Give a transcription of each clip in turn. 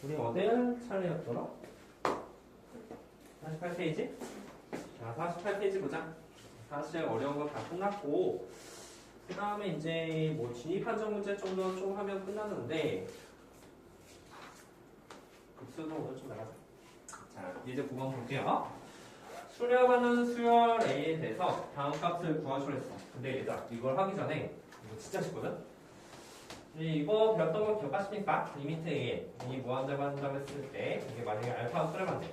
우리 어디 차례였더라? 48페이지? 자, 48페이지 보자. 사실 어려운 거 다 끝났고, 그 다음에 이제 뭐 진입 판정 문제 정도 좀 하면 끝나는데, 급수도 오늘 좀 나가자. 자, 이제 9번 볼게요. 수렴하는 수열 A에 대해서 다음 값을 구하시려 했어. 근데 얘들아, 이걸 하기 전에, 이거 진짜 쉽거든? 이거 배웠던 거 기억하십니까? 리미트 A에 이 무한대로 했을 때, 이게 만약에 알파가 수렴한대.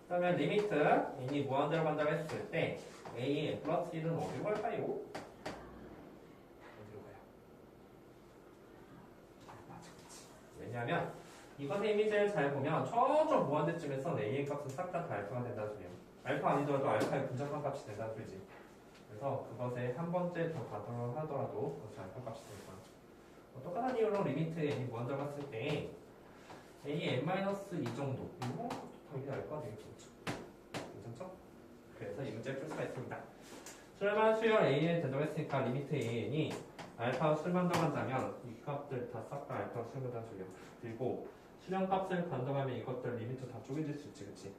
그러면 리미트 n이 무한대로 간다고 했을 때 a 플러스 1은 어디로 갈까요? 어디로 가요? 맞아, 그치. 왜냐하면 이것의 이미지를 잘 보면 저쪽 무한대쯤에서 a의 값은 싹 다 알파가 된다는 소리야. 알파 아니더라도 알파의 분정한 값이 된다는 소리지. 그래서 그것에 한 번째 더 가도록 하더라도 그것이 알파 값이 될 거야. 똑같은 이유로 리미트 n이 무한대로 갔을 때 a n-2 정도 이거 당연히 알파가 되겠죠. 괜찮죠? 그래서 이 문제를 풀 수가 있습니다. 수렴한 수열 A에 대동했으니까 리미트 AN이 알파 수렴 반동한다면 이 값들 다 싹 다 알파 수렴 반동 소리야. 그리고 수렴 값을 반동하면 이것들 리미트 다 쪼개질 수 있지, 그치?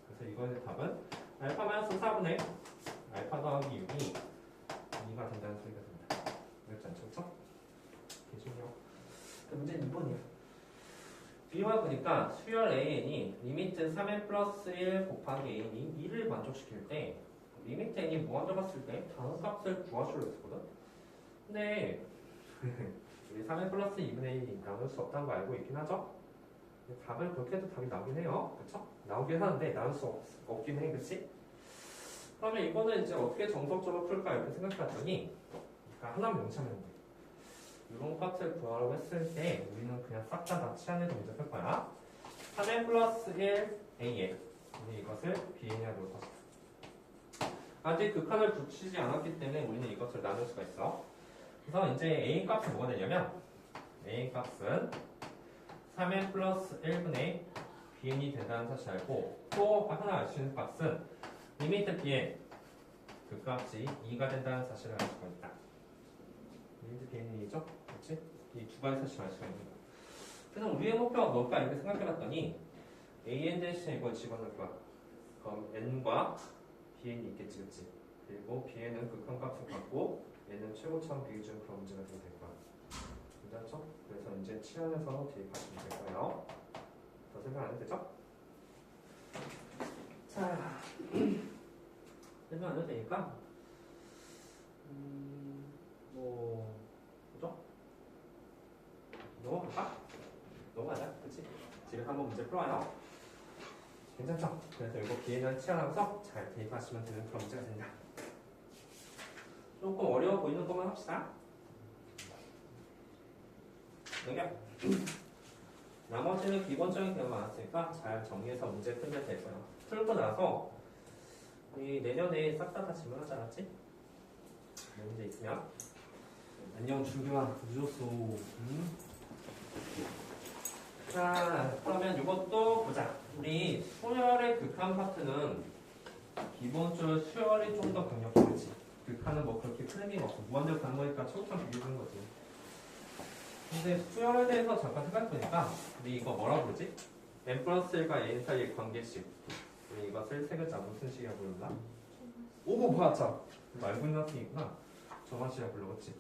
그래서 이거의 답은 알파 마이너스 4분의 알파 더하기 6이 2가 된다는 소리가 됩니다. 어렵지 않죠, 그쵸? 계속요. 문제는 2번이야. B와 보니까 수열 AN이 리미트 3n 플러스 1 곱하기 AN이 2를 만족시킬 때 리미트 n이 무한대 봤을 때 다음 값을 구하시려 했거든? 근데 우리 3n 플러스 2분의 1이 나눌 수 없다는 거 알고 있긴 하죠? 답을 그렇게 해도 답이 나오긴 해요. 그쵸? 나오긴 하는데 나눌 수 없긴 해, 그치? 그러면 이거는 이제 어떻게 정석적으로 풀까 이렇게 생각해봤더니 그러니까 하나만 명시하면 돼. 이런 값을 구하라고 했을 때 우리는 그냥 싹 다 납치안에서 문제 풀 거야. 3n 플러스 1 a에 우리 이것을 bn이라 놓을 것이다. 아직 극한을 붙이지 않았기 때문에 우리는 이것을 나눌 수가 있어. 그래서 이제 a 값은 뭐가 되냐면 a 값은 3n 플러스 1분의 bn이 된다는 사실 알고 또 하나 알 수 있는 값은 리미트 bn 그 값이 2가 된다는 사실을 알 수가 있다. 리미트 bn이 2죠? 그렇지? 이 두 가지 사실을 알 수가 있는 거야. 그래서 우리의 목표가 뭘까 이렇게 생각해봤더니 an 대신에 이걸 집어넣을 거야. 그럼 n과 bn이 있겠지, 그치? 그리고 bn은 극한값을 갖고 n은 최고차원 비교준 그런 문제가 될 거야. 괜찮죠? 그래서 이제 치환해서 대입하시면 될 거예요. 더 설명 안 해도 되죠? 자, 설명 안 해도 되니까 뭐죠? 넘어갈까? 넘어가자, 그치? 지금 한번 문제 풀어요. 괜찮죠? 그래서 이거 bn을 치환하면서 잘 대입하시면 되는 그런 문제가 됩니다. 조금 어려워 보이는 것만 합시다. 넘겨. 나머지는 기본적인 개념 많았으니까 잘 정리해서 문제 풀면 될 거예요. 풀고 나서 우리 내년에 싹 다 질문하지 않았지? 문제 있으면 안녕 준규야 늦었어. 자, 그러면 이것도 보자. 우리 수열의 극한 파트는 기본적으로 수열이 좀 더 강력해, 그치? 극한은 뭐 그렇게 큰 의미가 없어. 무한대로 가는 거니까 초점 비교하는 거지. 근데 수열에 대해서 잠깐 생각해보니까 우리 이거 뭐라고 부르지? n 플러스 1과 n 사이의 관계식. 우리 이것을 세 글자 무슨 식이라고 부르나? 오고 보았죠? 알고 있는 학생이구나. 점화식이라고 불러봤지.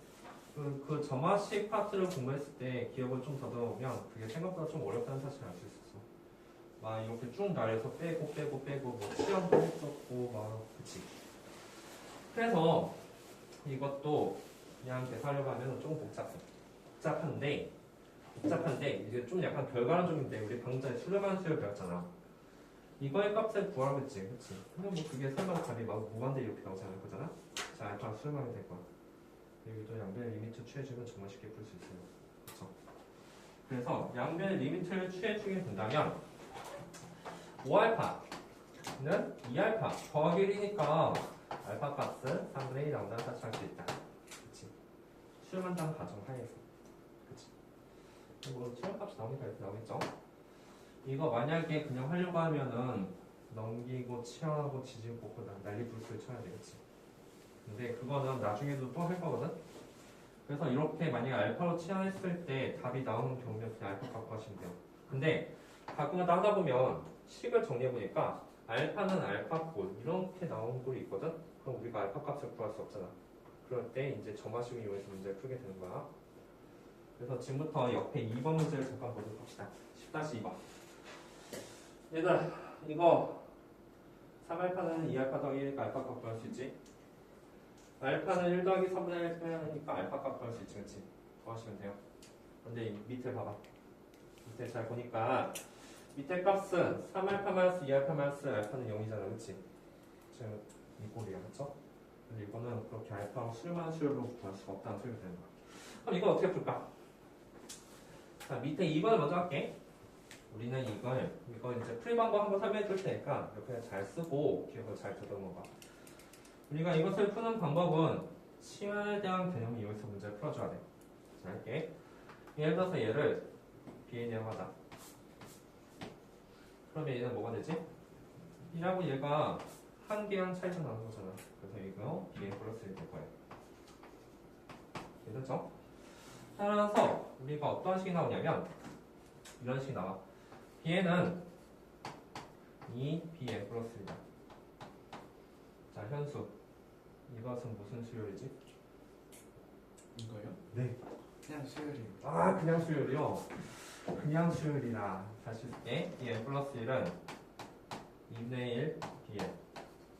그 점화식 파트를 공부했을 때 기억을 좀 더듬으면 그게 생각보다 좀 어렵다는 사실을 알 수 있었어. 막 이렇게 쭉 나열해서 빼고 뭐 시험도 했었고 막 그치. 그래서 이것도 그냥 계산하려고 하면 좀 복잡한데 이게 좀 약간 결과론적인데 우리 방금 전에 수렴한 수열 배웠잖아. 이거의 값을 구하라고 했지, 그치? 근데 뭐 그게 설마 답이 막 무한대 이렇게 나오지 않을 거잖아? 자, 알파 수렴하면 될 거야. 여기도 양변의 리미트 취해주면 정말 쉽게 풀 수 있어요. 그쵸? 그래서 양변의 리미트를 취해주게 된다면 5알파는 2알파 더하기 1이니까 알파 값은 3분의 1이 나온다는 사실을 알 수 있다. 그치? 수렴한다는 가정하에서. 그치? 뭐 수렴값이 나오니까 이렇게 나오겠죠? 이거 만약에 그냥 하려고 하면은 넘기고 치환하고 지지고 볶고 난리 불술 쳐야 되겠지. 근데 그거는 나중에도 또 할 거거든? 그래서 이렇게 만약에 알파로 치환했을 때 답이 나오는 경우면 그냥 알파 갖고 하시면 돼요. 근데 가끔가다 하다 보면 식을 정리해보니까 알파는 알파꼴 이렇게 나오는 꼴이 있거든? 그럼 우리가 알파 값을 구할 수 없잖아. 그럴 때 이제 점화식을 이용해서 문제를 풀게 되는 거야. 그래서 지금부터 옆에 2번 문제를 잠깐 보도록 합시다. 10-2번. 얘들아, 이거 3알파는 2알파 더하기 1이니까 알파 값 구할 수 있지? 알파는 1 더하기 3분의 1이니까 알파 값 구할 수 있지, 그치? 구하시면 돼요. 근데 이 밑에 봐봐. 밑에 잘 보니까 밑에 값은 3알파 마이너스 2알파 마이너스 알파는 0이잖아, 그치? 지금 이 꼴이야, 그쵸? 근데 이거는 그렇게 알파로 수렴한 수열로 구할 수가 없다는 소리가 되는 거야. 그럼 이건 어떻게 풀까? 자, 밑에 2번을 먼저 할게. 우리는 이거 이제 풀이 방법 한번 설명해 줄 테니까 옆에 잘 쓰고 기억을 잘 되돌아 봐. 우리가 이것을 푸는 방법은 치환에 대한 개념을 이용해서 문제를 풀어줘야 돼. 자, 할게. 예를 들어서 얘를 Bn이라고 하자. 그러면 얘는 뭐가 되지? B라고 얘가 한 개랑 차이가 나는 거잖아. 그래서 이거 Bn 플러스 1 될 거예요. 괜찮죠? 따라서 우리가 어떤 식이 나오냐면 이런 식이 나와. Bn은 2Bn 플러스 1이다. 자, 현수. 이것은 무슨 수열이지? 이거요? 네. 그냥 수열이요. 아, 그냥 수열이요? 그냥 수열이라. 다시 쓸게. Bn 플러스 1은 2분의 1 Bn.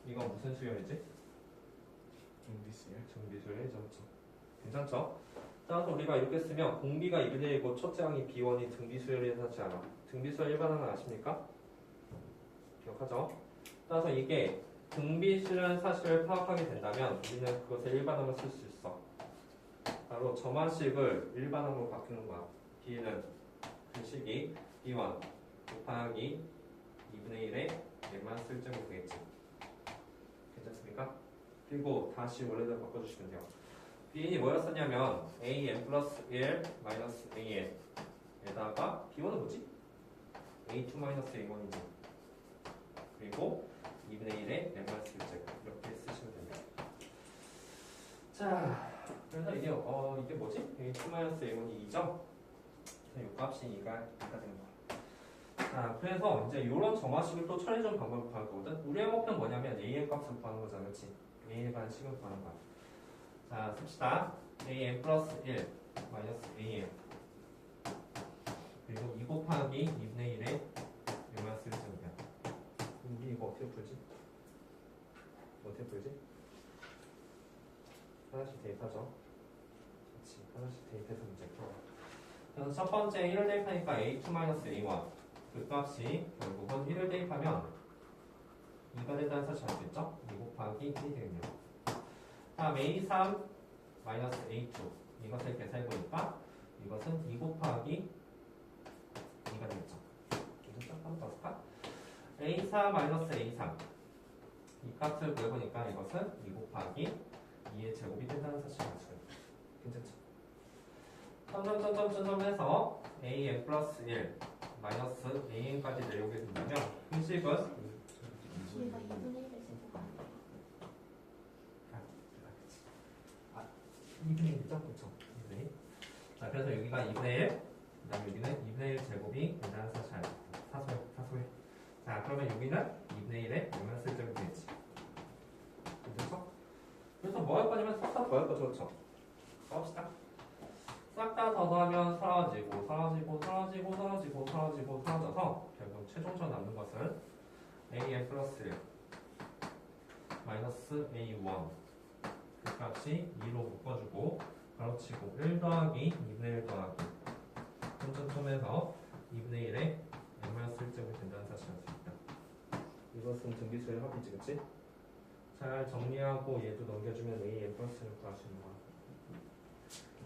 이건 무슨 수열이지? 정비수열. 정비수열이죠. 그렇죠. 괜찮죠? 따라서 우리가 이렇게 쓰면 공비가 2분의 1이고 첫째 항이 B1이 등비수열이 하지 않아. 등비수열 일반항은 아십니까? 기억하죠? 따라서 이게 등비수열 사실을 파악하게 된다면 우리는 그것을 일반항을 쓸 수 있어. 바로 점화식을 일반항으로 바꾸는 거야. B는 그 식이 B1 곱하기 2분의 1의 얘만 쓸점이 되겠지. 괜찮습니까? 그리고 다시 원래대로 바꿔주시면 돼요. Bn이 뭐였었냐면 AN 플러스 1 마이너스 AN 에다가 B1은 뭐지? A2 마이너스 A1이지. 그리고 2분의 1의 n 마이너스 1제곱 이렇게 쓰시면 됩니다. 자, 그래서 이게 이게 뭐지? A2 마이너스 A1이 2죠? 그래서 이 값이 2가 되는 거야. 자, 그래서 이제 이런 정화식을 또 처리점 방법을 구할 거거든. 우리의 목표는 뭐냐면 AN 값을 구하는 거잖아, 그렇지? A에 관한 식을 구하는 거야. 자, 씁시다. AN 플러스 1 마이너스 AN 그리고 2 곱하기 2분의 1의 얘만 쓸 점이야. 우리 이거 어떻게 풀지? 어떻게 풀지? 하나씩 대입하죠. 그렇지. 하나씩 대입해서 문제 풀어. 그래서 첫 번째 1을 대입하니까 A2-A1 그 값이 결국은 1을 대입하면 2가 된다는 사실 알 수 있죠? 2 곱하기 1이 되겠네요. 다음 A3 마이너스 A2 이것을 계산해보니까 이것은 2 곱하기 2가 되겠죠. 그래서 한번 더 쓸까? A4 마이너스 A3 이 값을 구해보니까 이것은 2 곱하기 2의 제곱이 된다는 사실을 알 수가 있죠. 괜찮죠? 점점 해서 AN 플러스 1 마이너스 AN까지 내려오게 된다면 그 식은 얘가 2분의 1을 제곱 안 돼요. 2분의 1이죠? 그렇죠. 2분의 1. 자, 그래서 여기가 2분의 1, 그 다음에 여기는 2분의 1 제곱이 된다는 사실 알죠. 사소해. 자, 그러면 여기는 2분의 1에 얼마나 쓸 점이 되겠지? 그렇죠? 그래서 뭐 할 거냐면 싹 다 더할 거죠, 그렇죠? 써봅시다. 싹 다 더하면 사라져서 결국 최종적으로 남는 것은 AN 플러스 1 마이너스 A1 그 값이 2로 묶어주고 가로치고 1 더하기 2분의 1 더하기 점점점에서 2분의 1에 n-1제곱이 된다는 사실을 알 수 있다. 이것은 등비수의 합이지, 그치? 잘 정리하고 얘도 넘겨주면 AN 플러스를 구할 수 있는 거야.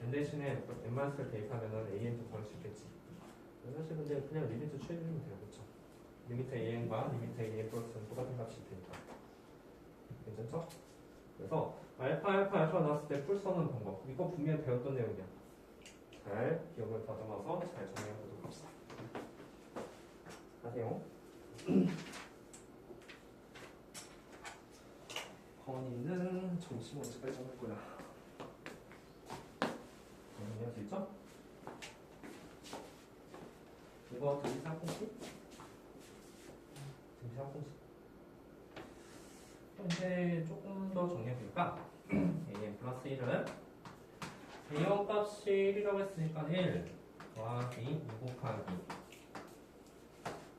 n 대신에 n-를 대입하면 AN도 구할 수 있겠지. 사실 근데 그냥 리미트 취해주면 돼요, 그쵸? 리미트 AN과 리미트 AN 플러스는 똑같은 값이 되니까. 괜찮죠? 그래서 알파 나왔을 때 풀 써는 방법 이거 분명히 배웠던 내용이야. 잘 기억을 다듬어서 잘 정리해보도록 합시다. 하세요. 건이는 점심 언제까지 잡을 거야? 수 있죠? 이거 등비상 공식? 등비상 공식. 이제 조금 더 정리해볼까? a 플러스 1은 a1 값이 1이라고 했으니까 1 더하기 2 곱하기.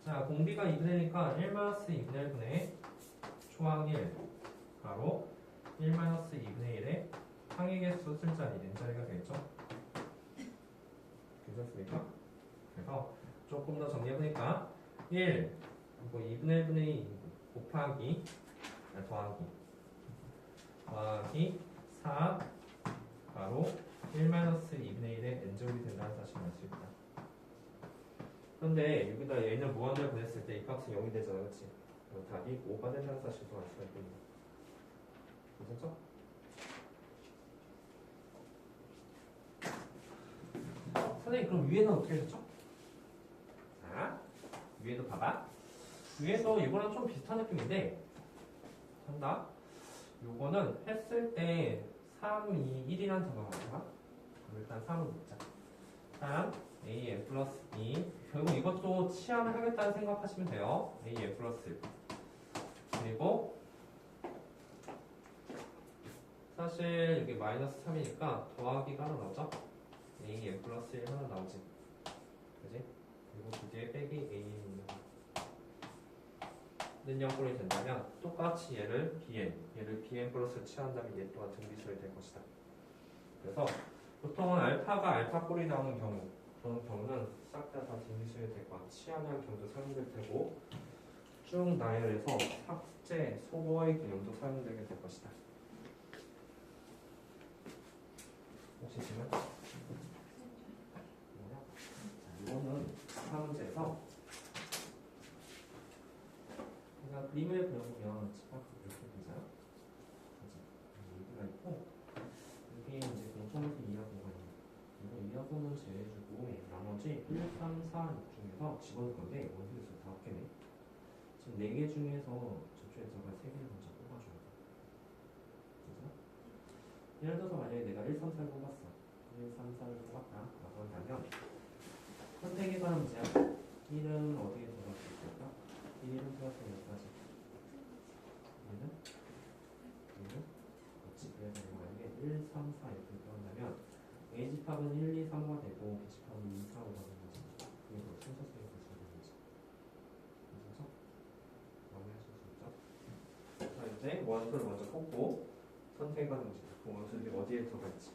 자, 공비가 2분의니까 1 마이너스 2분의 1분의 초항 1 가로 1 마이너스 2분의 1의 항의 개수 쓸 자리, 낸 자리가 되겠죠? 괜찮습니까? 그래서 조금 더 정리해보니까 1 그리고 2분의 1분의 2 곱하기 더하기 4 가로 1 마이너스 2분의 1의 n제곱이 된다는 사실을 알 수 있다. 그런데 여기다 얘는 무한대를 보냈을 때 이 값은 0이 되잖아, 그렇지? 답이 5가 된다는 사실도 알 수가 있겠네. 괜찮죠? 선생님 그럼 위에는 어떻게 됐죠? 자, 위에도 봐봐. 위에도 이거랑 좀 비슷한 느낌인데 한다. 요거는 했을 때 3, 2, 1이라는 단어가 나와. 일단 3을 놓자. 3, a 플러스 2. 결국 이것도 치환을 하겠다는 생각하시면 돼요. a 플러스 1. 그리고 사실 이게 마이너스 3이니까 더하기가 하나 나오죠? a 플러스 1 하나 나오지. 그지? 그리고 두 개에 빼기 a는 0꼴이 된다면 똑같이 얘를 bn 플러스 치환한다면 얘 또한 등비수열이 될 것이다. 그래서 보통은 알파가 알파꼴이 나오는 경우 그런 경우는 싹 다 등비수열이 될 거야. 치환할 경우도 사용될 테고 쭉 나열해서 삭제, 소거의 개념도 사용되게 될 것이다. 혹시 질문? 이거는 사문제에서 그러니까 그림을 그려보면 딱 이렇게 되잖아. 여기가 있고 여기 이제 공통에서 이하고가 있네. 이거 이하고는 제외해주고 나머지 1, 3, 4, 6 중에서 집어넣을 건데 원소에서 5개네. 지금 4개 중에서 저쪽에서가 3개를 먼저 뽑아줘야 돼. 그죠? 예를 들어서 만약에 내가 1, 3, 4를 뽑았어. 1, 3, 4를 뽑았다. 라고 한다면 선택의 관은 문제야. 1은 어디에 들어갈 수 있을까? 1은 플러스 여기까지. 1은? 그렇지. 그래서 만약에 1, 3, 4 이렇게 들어간다면 A집합은 1, 2, 3가 되고 B집합은 2, 4, 5가 되는 거지. 그리고 순서수의 것이 되는 거지. 괜찮죠? 마무리하실 수 있죠? 자, 이제 원소를 먼저 뽑고 선택의 관은 문제. 그 원소들이 어디에 들어갈지.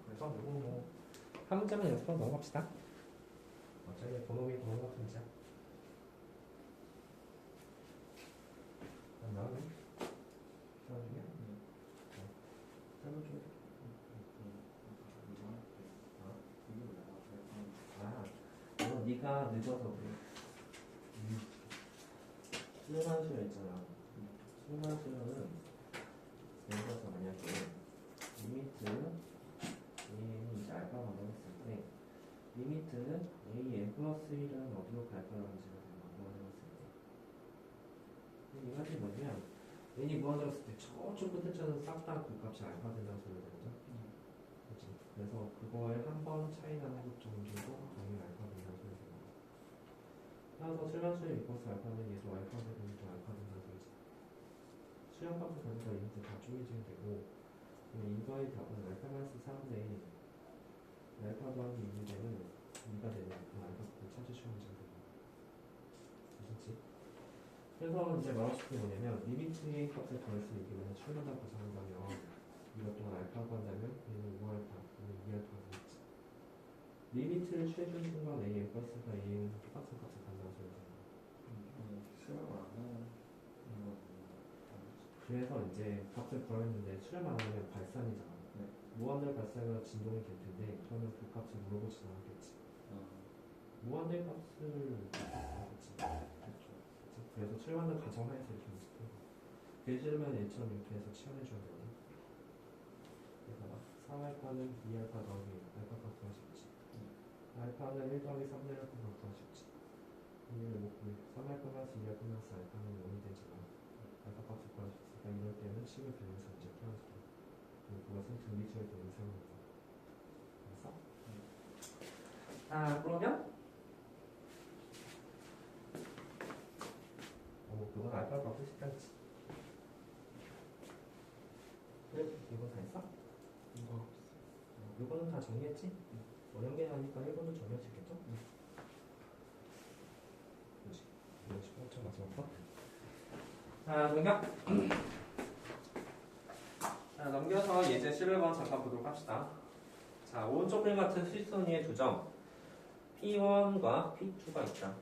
그래서 이거 뭐 한 문제만 연습하고 넘어갑시다. 어차피 번호비 번호 같은 문제야. 안 나오네. 나중에. 잘못 좀. 너 네가 늦어서 그래. 수능한 수요 있잖아. 수능한 수요는 예를 들어서 만약에 리미트 a는 이제 알파가 나왔을 때 리미트 a 플러스 1은 어디로 갈 거라는지가 무한대였을 때. 근데 이 말이 뭐냐면 n이 무한대였을 때 저쪽 끝에 자는 싹 다 그 값이 알파 된다는 소리가 되거든. 그렇지. 그래서 그거에 한 번 차이 나는 것 정도도 당연히 알파 된다는 소리가 되는 거야. 따라서 실란수의 이코스 알파는 얘도 알파 되고 얘도 알파 된다는 소리지. 수량값을 가지고 리미트 다 쪼개지게 되고 이거의 답은 알파 마이너스 3대 알파 더하기 2이 되는 2가 되는 그 알파를 찾으시면 되는 거예요. 그렇지? 그래서 이제 말하고 싶은 게 뭐냐면 리미트의 값을 더해서 이게 만약 출마다 구성한다면 이것 동안 알파고 한다면 얘는 5알파, 얘는 2알파가 되겠지. 리미트를 취해준 순간 a 플러스가 a는 똑같은 값을 간다는 소리잖아. 그래서 이제 값을 더했는데 수렴 안 하면 발산이잖아. 네. 무한대 발산해서 진동이 될 텐데 그러면 그 값을 물어보지 않았겠지. 무한대 값을 알겠지. 그렇죠. 그래서 출마는 가정하에서 이렇게 연습해. 예시면 얘처럼 이렇게 해서 치환해줘야 되거든. 그래서 막 4알파는 2알파 더하기 알파 값 구하십지. 알파는 1 더하기 3분의 1파 값 구하십지. 2를 못 구해. 3을 끝나서 2를 끝나서 알파는 0이 되지만 알파 값을 구하셨으니까 이럴 때는 식을 빌면서 이제 풀어줄게. 그리고 그것은 등비수의 대응상입니다. 그래서 그러면 그건 알파를 바꿀 수 있다겠지. 그래? 이거 다 했어? 이거 이거는 다 정리했지? 원형계 하니까 1번도 정리할 수 있겠죠? 그렇지. 이런 식으로 좀 마지막 거. 동경. 자, 넘겨서 예제 11번 잠깐 보도록 합시다. 자, 오른쪽 그림 같은 수직선위의 두 점 P1과 P2가 있다.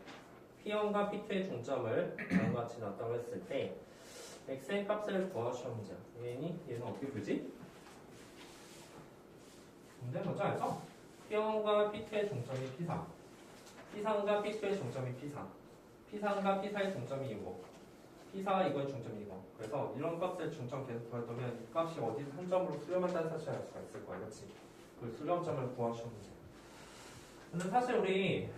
P1과 P2의 중점을 다음과 같이 놨다고 했을 때 x의 값을 구하시오 문제야. 얘는 어떻게 풀지? 문제 먼저 알죠? P1과 P2의 중점이 P3, P3과 P2의 중점이 P4, P3과 P4의 중점이 이거, P4와 이거의 중점이 이거. 그래서 이런 값을 중점 계속 구했다면 이 값이 어디 한 점으로 수렴한다는 사실을 알 수가 있을 거야, 그렇지? 그 수렴점을 구하시오 문제. 근데 사실 우리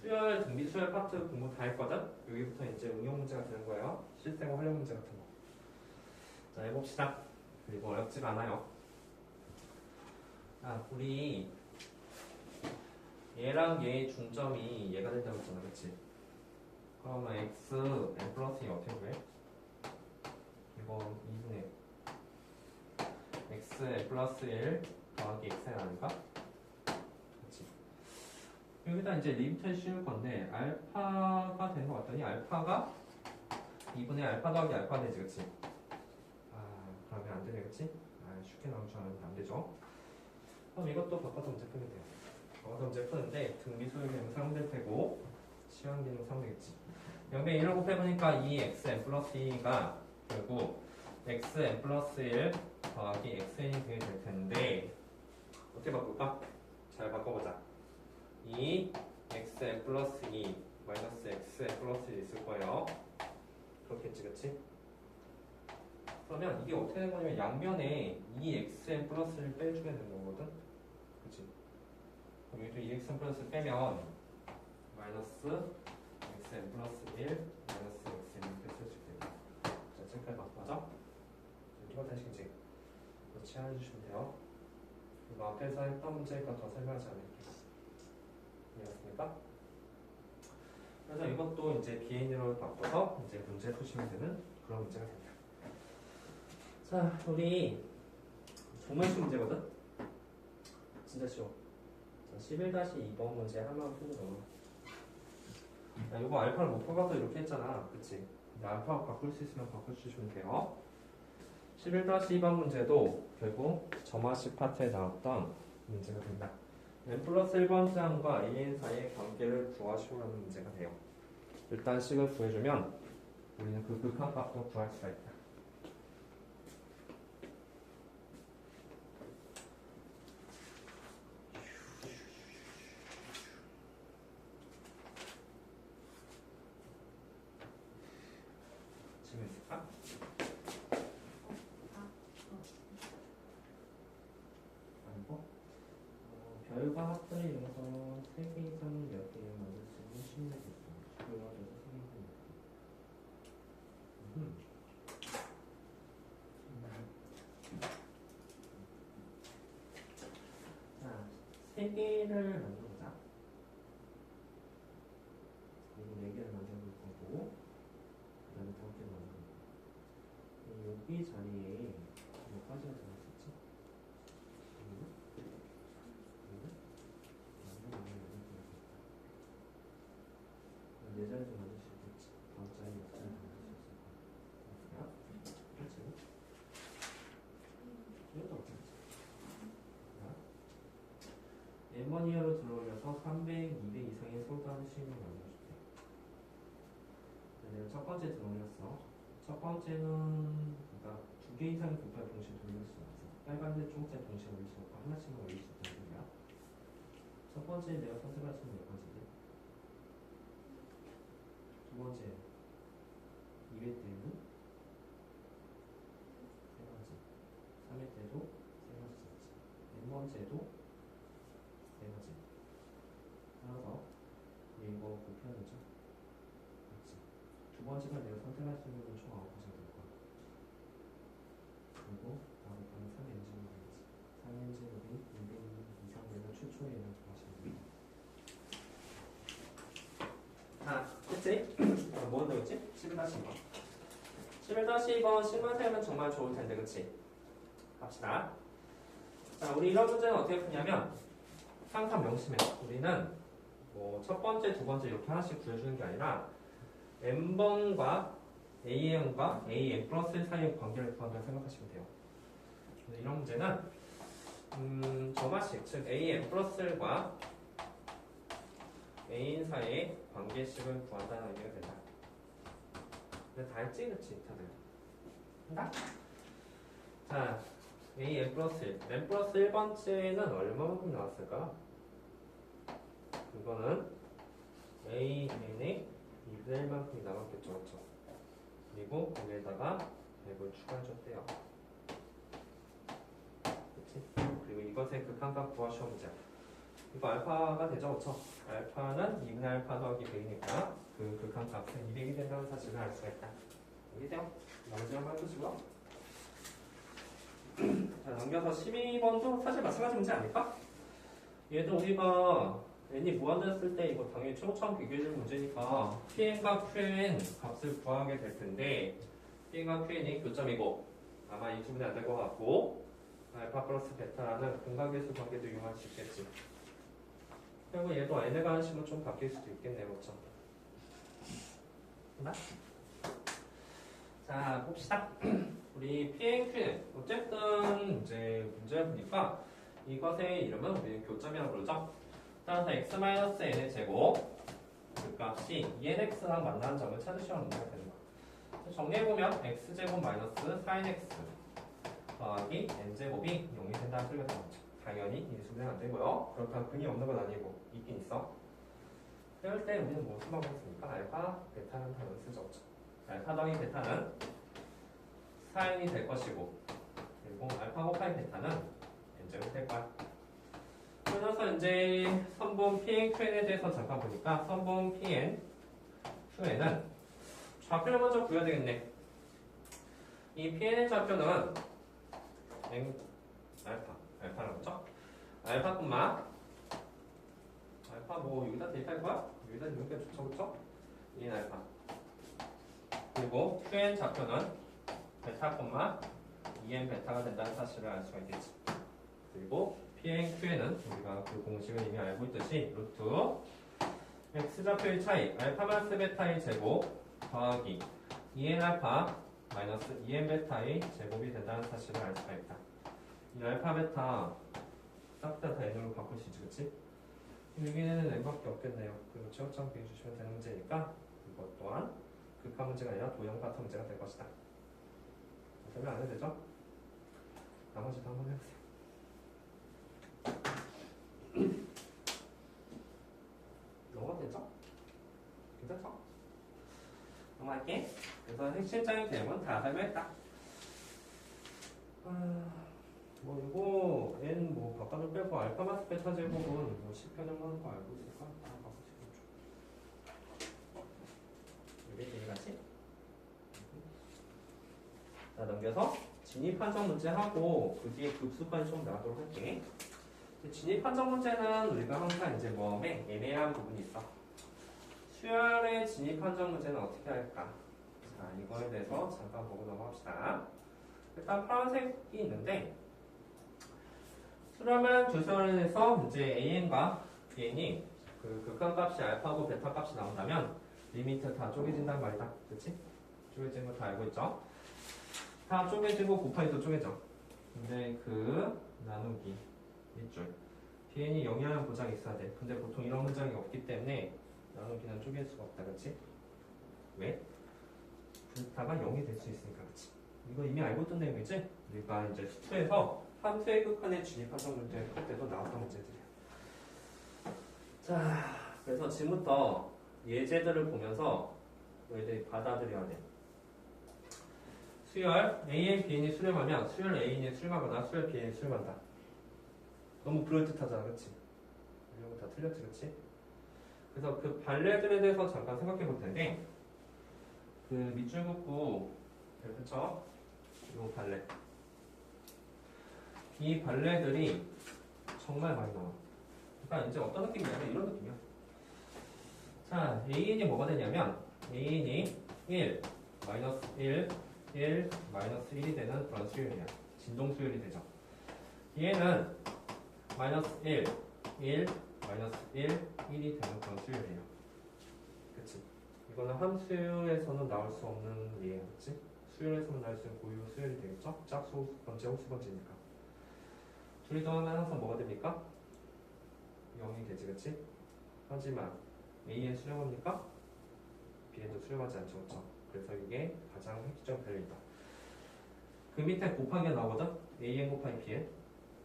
수열, 등비 수열 파트 공부 다 했거든? 여기부터 이제 응용 문제가 되는 거예요. 실생활 활용 문제 같은 거. 자, 해봅시다. 그리고 어렵지가 않아요. 우리 얘랑 얘의 중점이 얘가 된다고 했잖아, 그치? 그러면 x, n 플러스 2 어떻게 구해? 이거 2분의 x, n 플러스 1 더하기 xn 아닐까? 그치? 여기다 이제 리미트를 씌울 건데 알파가 되는 것 같더니 알파가 2분의 알파 더하기 알파 되지, 그치? 그러면 안 되네, 그치? 쉽게 나올 줄 알았는데 안 되죠? 그럼 이것도 바꿔서 문제 풀면 돼요. 바꿔서 문제 푸는데 등비수열 기능 사용될 테고 시간 기능 사용되겠지. 0배 1을 곱해보니까 이 xn 플러스 2가 결국 xn 플러스 1 더하기 xn이 되게 될 텐데 어떻게 바꿀까? 잘 바꿔보자. 이 xn 플러스 2 마이너스 xn 플러스 1 있을 거예요. 그렇겠지, 그치? 그러면 이게 어떻게 되는 거냐면 양면에 2xn 플러스를 빼주게 되는 거거든? 그치? 그럼 여기도 2xn 플러스를 빼면 마이너스 xn 플러스 1 마이너스 xn 이렇게 쓸 수 있겠다. 자, 지금까지 맞죠? 이거 다시 이제 그렇지 해주시면 돼요. 그리고 앞에서 했던 문제니까 더 설명하지 않을게요. 이해했습니까? 그래서 이것도 이제 비행으로 바꿔서 이제 문제 푸시면 되는 그런 문제가 됩니다. 자, 우리 정말 쉬운 문제거든? 진짜 쉬워. 자, 11-2번 문제 하나만 풀고 넘어. 이거 알파를 못 바꿔서 이렇게 했잖아. 그치? 근데 알파 바꿀 수 있으면 바꿔주시면 돼요. 11-2번 문제도 결국 점화식 파트에 나왔던 문제가 된다. n 플러스 1번 항과 an 사이의 관계를 구하시오라는 문제가 돼요. 일단 식을 구해주면 우리는 그 극한값도 구할 수가 있다. 지금 있을까? 아니고 별과 합분의 이용해서 3개 이상 몇 개를 만들 수 있는 심리가 있어. 별과 별과 3개 이상 몇 개. 자, 3개를 만들어보자. 그리고 4개를 만들어볼 거고 그 다음에 5개를 만들어볼 거고 여기 자리에 몇 가지가 들어있었지? 네 자리도 만들 수 있겠지. 다음 자리 몇 자리 만들 수 있을 거야. 그렇지? 이것도 없겠지. 엠머니어로 들어올려서 300, 200 이상의 솔드하는 식을 만들어줄게. 내가 첫 번째 들어올렸어. 첫 번째는 그러니까 2개 이상의 곱하기 동시에 돌릴 수 없어. 빨간색, 초록색 동시에 올릴 수 없고 하나씩만 올릴 수 있다는 소리야. 첫 번째 내가 선택할 수 있는 몇 가지지? 두 번째 2회 때는 3가지, 3회 때도 3가지 잖지. n 번째도 3가지. 따라서 이거 곱해야 되죠. 가지가 내가 선택할 수 있는 건 총 9가지가 될 거야. 그리고 나머지는 3n제곱이지. 3n제곱이 200 이상 되면 최초의 n을 구하시는 거야. 자, 됐지? 뭐 한다고했지? 11-2번. 11-2번 식만 세우면 정말 좋을 텐데, 그치? 갑시다. 자, 우리 이런 문제는 어떻게 푸냐면 항상 명심해. 우리는 뭐 첫 번째, 두 번째 이렇게 하나씩 구해주는 게 아니라 n번과 an과 an 플러스 사이의 관계를 구한다고 생각하시면 돼요. 이런 문제는 저마식, 즉 an 플러스 1과 a인 사이의 관계식을 구한다는 의미가 된다. 근데 다 했지? 그치? 다들 한다? 자, a n 플러스 1 n 플러스 1번째는 얼마만큼 나왔을까? 이거는 a n의 2분의 1만큼이 남았겠죠, 그렇죠? 그리고 거기에다가 100을 추가해줬대요. 그치? 그리고 이것의 극한값 구하시오 문제. 이거 알파가 되죠, 그렇죠? 알파는 2분의 알파 더하기 100이니까 그 극한값은 200이 된다는 사실을 알 수가 있다. 여기세요. 나머지 한번 해보시고요. 자, 넘겨서 12번도 사실 마찬가지 문제 아닐까? 얘도 우리가 n이 무한대였을 때 이거 당연히 최고차원 비교해줄 문제니까 pn과 qn 값을 구하게 될 텐데 pn과 qn이 교점이고 아마 이 두 분이 안 될 것 같고 알파 플러스 베타라는 공각계수 관계도 이용할 수 있겠지. 그리고 얘도 n에 관한 식으로 좀 바뀔 수도 있겠네요, 그렇죠? 됐나? 자, 봅시다. 우리 pn, qn 어쨌든 이제 문제를 보니까 이것의 이름은 우리는 교점이라고 부르죠. 따라서 x-n의 제곱 그 값이 2nx랑 만나는 점을 찾으시면 문제가 되는 거야. 정리해보면 x제곱 마이너스 4nx 더하기 n제곱이 0이 된다는 소리가 나오죠. 당연히 이 수는 안 되고요. 그렇다고 근이 없는 건 아니고 있긴 있어. 그럴 때 우리는 뭐 쓰라고 했습니까? 알파, 베타는 단어를 쓰죠. 알파 더하기 베타는 4n이 될 것이고 그리고 알파 곱하기 베타는 n제곱 될 거야. 그래서 이제 선분 pn, qn에 대해서 잠깐 보니까 선분 pn, qn은 좌표를 먼저 구해야 되겠네. 이 pn의 좌표는 알파라고 그죠? 알파 콤마 알파 뭐 여기다 대입할 거야? 여기다 넣는 게 좋죠, 그쵸? 2n 알파 그리고 qn 좌표는 베타 콤마 2n 베타가 된다는 사실을 알 수가 있겠지. 그리고 pn, qn은 우리가 그 공식을 이미 알고 있듯이 루트 x좌표의 차이 알파 마이너스 베타의 제곱 더하기 2n 알파 마이너스 2n 베타의 제곱이 된다는 사실을 알 수가 있다. 이 알파 베타 싹 다 n으로 바꿀 수 있지, 그치? 여기는 n밖에 없겠네요. 그리고 최고점 비해주시면 되는 문제니까 이것 또한 극한 문제가 아니라 도형 파트 문제가 될 것이다. 설명 안 해도 되죠? 나머지도 한번 해보세요. 넘어가겠죠? 괜찮죠? 넘어갈게. 그래서 핵심적인 개념은 다 설명했다. 뭐 이거 n 뭐 바깥으로 빼고 알파 마스 베타 제곱은 뭐 10편 정도 하는 거 알고 있을까? 다 바꾸시면 이게 이해가지? 자, 넘겨서 진입 판정 문제 하고 그 뒤에 급수까지 좀 나가도록 할게. 진입 판정 문제는 우리가 항상 이제 뭐 애매한 부분이 있어. 수열의 진입 판정 문제는 어떻게 할까? 자, 이거에 대해서 잠깐 보고 넘어갑시다. 일단 파란색이 있는데 수렴한 두 수열에서 이제 an과 bn이 그 극한값이 알파고 베타 값이 나온다면 리미트 다 쪼개진단 말이다. 그치? 쪼개진 거 다 알고 있죠? 다 쪼개지고 곱하기 또 쪼개져. 근데 그 나누기 밑줄 bn이 0이라는 보장이 있어야 돼. 근데 보통 이런 문장이 없기 때문에 나누기는 쪼갤 수가 없다. 그치? 왜? 베타가 0이 될 수 있으니까. 그치? 이거 이미 알고 있던 내용이지? 우리가 이제 수투에서 함수의 극한에 진입하던 문제 할 때도 나왔던 문제들이야. 자, 그래서 지금부터 예제들을 보면서 너희들이 받아들여야 돼. 수열 AN, BN이 수렴하면 수열 AN이 수렴하거나 수열 BN이 수렴한다. 너무 그럴듯하잖아, 그치? 이런 거 다 틀렸지, 그치? 그래서 그 발레들에 대해서 잠깐 생각해 볼 텐데 그 밑줄 긋고 그쵸? 요 발레. 이 발레들이 정말 많이 나와. 그러니까 이제 어떤 느낌이냐면 이런 느낌이야. 자, AN이 뭐가 되냐면 AN이 1, 마이너스 1, 1, 마이너스 1이 되는 그런 수열이야. 진동 수열이 되죠. 얘는 마이너스 1, 1, 마이너스 1, 1이 되는 그런 수열이에요. 그치? 이거는 함수에서는 나올 수 없는 예예요. 그치? 수열에서만 나올 수 있는 고유 수열이 되겠죠? 짝수 번째, 홀수 번째니까. 둘이 더하면 항상 뭐가 됩니까? 0이 되지, 그치? 하지만 AN 수렴합니까? BN도 수렴하지 않죠, 그쵸? 그래서 이게 가장 핵심 밸류이다. 그 밑에 곱하기가 나오거든? AN 곱하기 BN.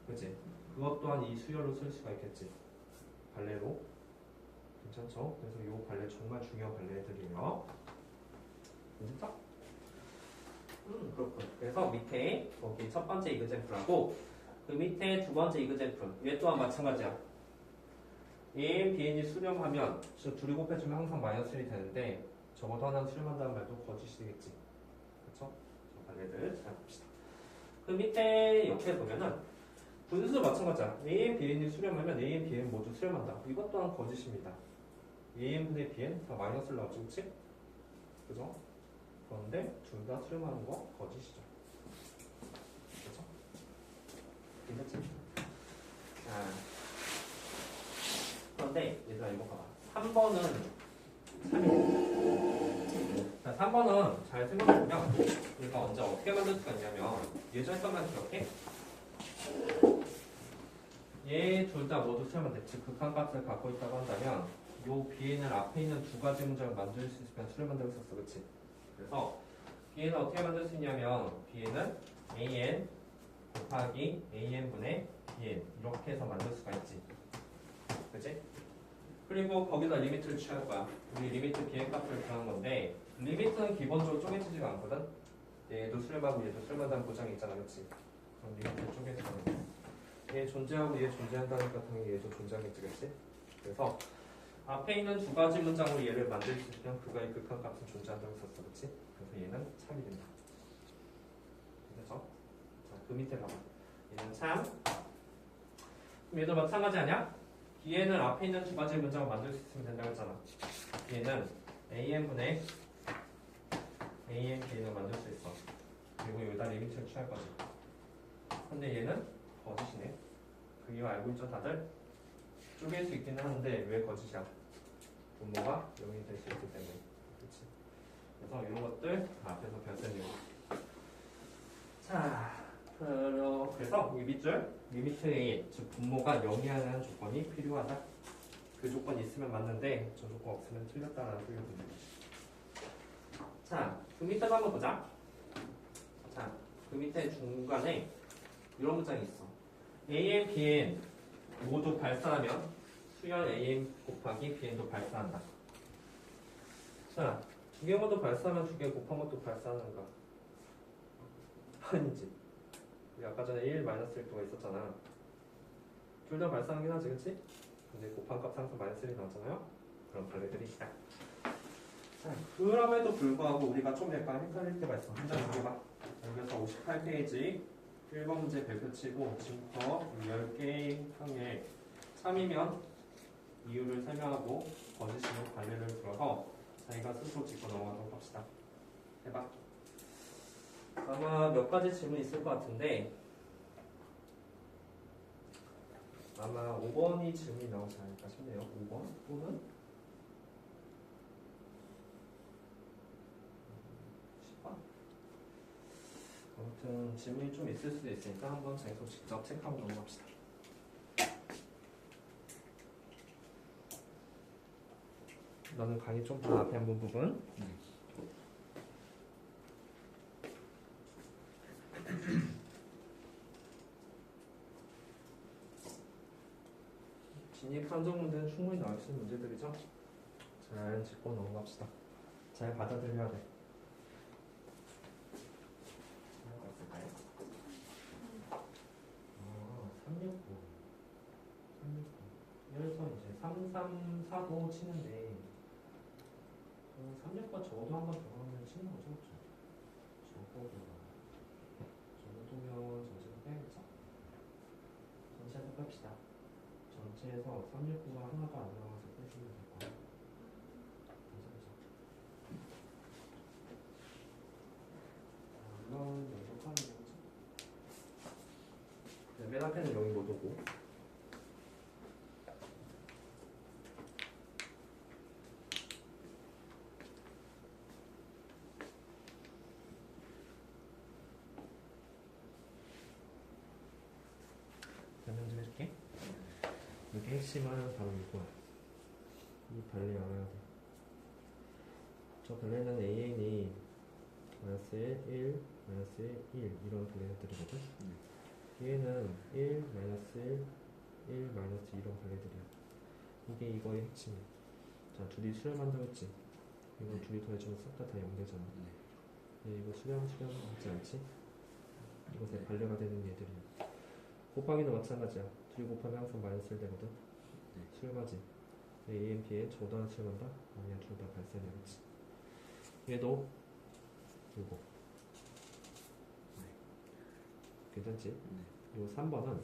그치? 그것 또한 이 수열로 쓸 수가 있겠지. 발레로. 괜찮죠? 그래서 이 발레 정말 중요한 발레들이에요. 괜찮죠? 그렇군. 그래서 밑에 거기 첫 번째 이그젠플하고 그 밑에 두 번째 이그젠플. 얘 또한 마찬가지야. AN, BN이 수렴하면 둘이 곱해주면 항상 마이너스 1이 되는데 적어도 하나는 수렴한다는 말도 거짓이 되겠지. 그쵸? 저 발레들 잘 봅시다. 그 밑에 옆에 보면은 분수 마찬가지야. AN, BN이 수렴하면 AN, BN 모두 수렴한다. 이것 또한 거짓입니다. AN분의 BN 다 마이너스를 나오지, 그치? 그죠? 그런데 둘 다 수렴하는 거 거짓이죠. 그죠? 괜찮지? 자, 그런데 얘들아 이거 봐봐. 3번은 3이에요. 자, 3번은 잘 생각해보면 우리가 언제 어떻게 만들 수가 있냐면 예전에 했던 기억해? 얘 둘 다 모두 수렴한대. 즉 극한값을 갖고 있다고 한다면 요 BN을 앞에 있는 두 가지 문장을 만들 수 있으면 수렴한다고 했었어. 그치? 그래서 BN을 어떻게 만들 수 있냐면 BN은 AN 곱하기 AN분의 BN 이렇게 해서 만들 수가 있지. 그치? 그리고 거기다 리미트를 취할 거야. 우리 리미트 BN 값을 구하는 건데 리미트는 기본적으로 쪼개지지가 않거든? 얘도 수렴하고 얘도 수렴한다는 보장이 있잖아. 그치? 그럼 리미트를 쪼개지는 거야. 얘 존재하고 얘 존재한다니까 당연히 얘도 존재하겠지. 그치? 그래서 앞에 있는 두 가지 문장으로 얘를 만들 수 있으면 그거의 극한값은 존재한다고 했었어. 그치? 그래서 얘는 참이 된다. 그래서 자, 그 밑에 봐봐. 얘는 참. 그럼 얘도 마찬가지 아니야? 얘는 앞에 있는 두 가지 문장을 만들 수 있으면 된다고 했잖아. 얘는 AN분의 AN, BN을 만들 수 있어. 그리고 여기다 리미트를 취할 거지. 근데 얘는 거짓이네. 그 이유 알고 있죠 다들? 쪼갤 수 있기는 하는데 왜 거짓이야? 분모가 0이 될 수 있기 때문에. 그치? 그래서 이런 것들 다 앞에서 변수는 자, 그래서 이 밑줄 리미트 A, 즉 분모가 0이라는 조건이 필요하다. 그 조건이 있으면 맞는데 저 조건 없으면 틀렸다라는 소리가 됩니다. 자, 그 밑에도 한번 보자. 자, 그 밑에 중간에 이런 문장이 있어. AN, BN 모두 발산하면 수열 AN 곱하기 BN도 발산한다. 자, 두 개 모두 발산하면 두 개 곱한 것도 발산하는가? 아니지. 우리 아까 전에 1, 마이너스 1도가 있었잖아. 둘 다 발산하긴 하지, 그치? 근데 곱한 값 항상 마이너스 1이 나왔잖아요? 그런 발레들이 있다. 자, 그럼에도 불구하고 우리가 좀 약간 헷갈릴 때가 있어. 한 장 넘겨봐. 여기서 58페이지 1번 문제 별표 치고 지금부터 10개의 항에 참이면 이유를 설명하고 거짓이면 관례를 들어서 자기가 스스로 짚고 넘어가도록 합시다. 해봐. 아마 몇 가지 질문이 있을 것 같은데 아마 5번이 질문이 나오지 않을까 싶네요. 5번 또는 10번. 아무튼 질문이 좀 있을 수도 있으니까 한번 자기도 직접 체크하고 넘어갑시다. 너는 강의 좀 더 앞에 한 부분. 진입 판정 문제는 충분히 나올 수 있는 문제들이죠. 잘 짚고 넘어갑시다. 잘 받아들여야 돼. 봤을까요? 369. 369. 그래서 이제 334도 치는데 369가 적어도 한 번 더 하면 치는 거죠. 정도면 전체도 빼야겠죠? 전체도 뺍시다. 전체에서 369가 하나도 안 들어가서 빼시면 될 거예요. 물론 연속하는 거죠. 네, 맨 앞에는 여기 못 오고. 설명 좀 해줄게. 이게 핵심은 바로 이거야. 이 발리 알아야 돼. 저 발레는 AN이 마이너스 1, 마이너스 1 이런 발레들이거든. 얘는 1, 마이너스 1, 마이너스 이런 발레들이야. 이게 이거의 핵심이야. 자, 둘이 수렴 한다고 했지. 이거 둘이 더해주면 싹 다 0되잖아. 이거 수렴 하지 않지? 이것에 발레가 되는 얘들이야. 곱하기도 마찬가지야. 둘이 곱하면 항상 마이너스 1 되거든. 수렴하지. A, B에 저도 하나 수렴한다? 아니야, 둘 다 발생되겠지. 얘도 이거. 괜찮지? 요 3번은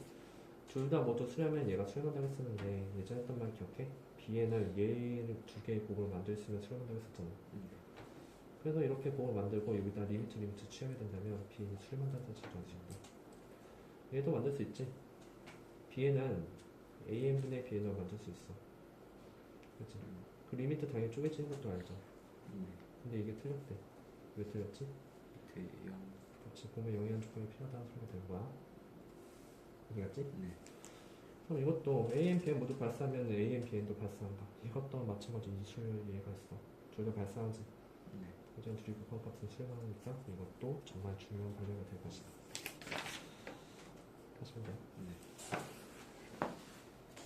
둘 다 모두 수렴하면 얘가 수렴한다고 했었는데 예전에 했던 말 기억해? B에는 얘를 두 개의 곱을 만들 수 있으면 수렴한다고 했었잖아. 그래서 이렇게 곱을 만들고 여기다 리미트 취하게 된다면 B는 수렴한다는 사실을 정식이다. 얘도 만들 수 있지. B에는 AN분의 Bn을 만들 수 있어. 그치? 그 리미트 당연히 쪼개지는 것도 알죠. 근데 이게 틀렸대. 왜 틀렸지? 그렇지. 보면 영이한 조건이 필요하다는 소리가 된 거야. 이해갔지? 그럼 이것도 AN, BN 모두 발사하면 AN, BN도 발사한다. 이것도 마찬가지 이수열 이해가 있어. 둘 다 발사하지. 이전 둘이 곱한 값은 수렴하니까 이것도 정말 중요한 발레가 될 것이다. 하시면 돼요.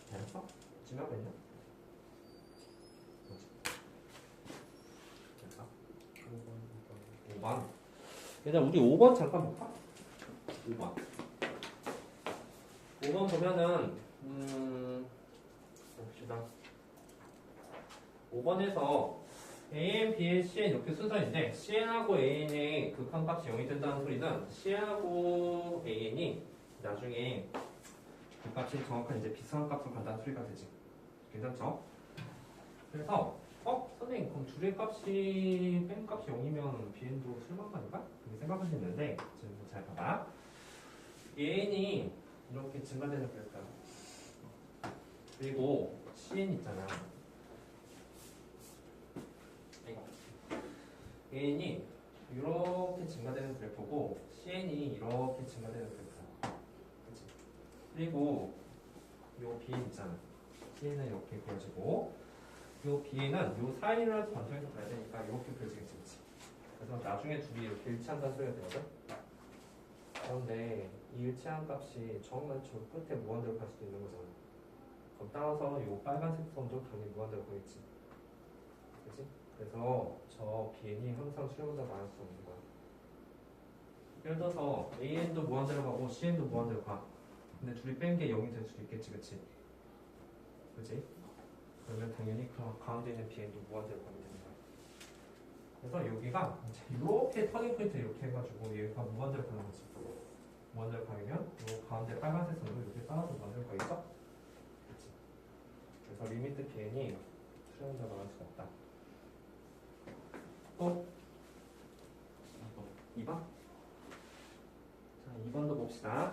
잘했어? 지나고 있냐? 됐어? 5번. 일단 우리 5번 잠깐 볼까? 5번. 5번 보면은 봅시다. 5번에서 AN, BN, CN 이렇게 순서인데 CN하고 AN의 극한값이 0이 된다는 소리는 CN하고 AN이 나중에 그 값이 정확한 이제 비슷한 값을 간다는 소리가 되지. 괜찮죠? 그래서 선생님 그럼 둘의 값이 뺀 값이 0이면 BN도 수렴한 거 아닌가? 그렇게 생각할 수 있는데 지금 잘 봐봐. AN이 이렇게 증가되는 거니까 그리고 CN 있잖아. 이거 AN이 이렇게 증가되는 그래프고 CN이 이렇게 증가되는 그래프야. 그치? 그리고 요 BN 있잖아. CN은 이렇게 그려지고 요 B에는 요 사이를 관점에서 봐야 되니까 이렇게 그려지겠지. 그치? 그래서 나중에 둘이 이렇게 일치한다는 소리가 되거든. 그런데 이 일치한 값이 정말 저 끝에 무한대로 갈 수도 있는 거잖아. 그럼 따라서 이 빨간색 선도 당연히 무한대로 가겠지. 그치? 그래서 저 BN이 항상 수렴보다 많을 수 없는 거야. 예를 들어서 AN도 무한대로 가고 CN도 무한대로 가. 근데 둘이 뺀 게 0이 될 수도 있겠지. 그치? 그치? 그러면 당연히 그 가운데 있는 BN도 무한대로 가면 되는 거야. 그래서 여기가 이렇게 터닝 포인트 이렇게 해가지고 얘가 무한대로 가는 거지. 무한대로 가면 이 가운데 빨간색 선도 이렇게 따라서 무한대로 가겠죠? 그렇지. 그래서 리미트 BN이 수렴한다고 말할 수가 없다. 또 2번? 자, 2번도 봅시다.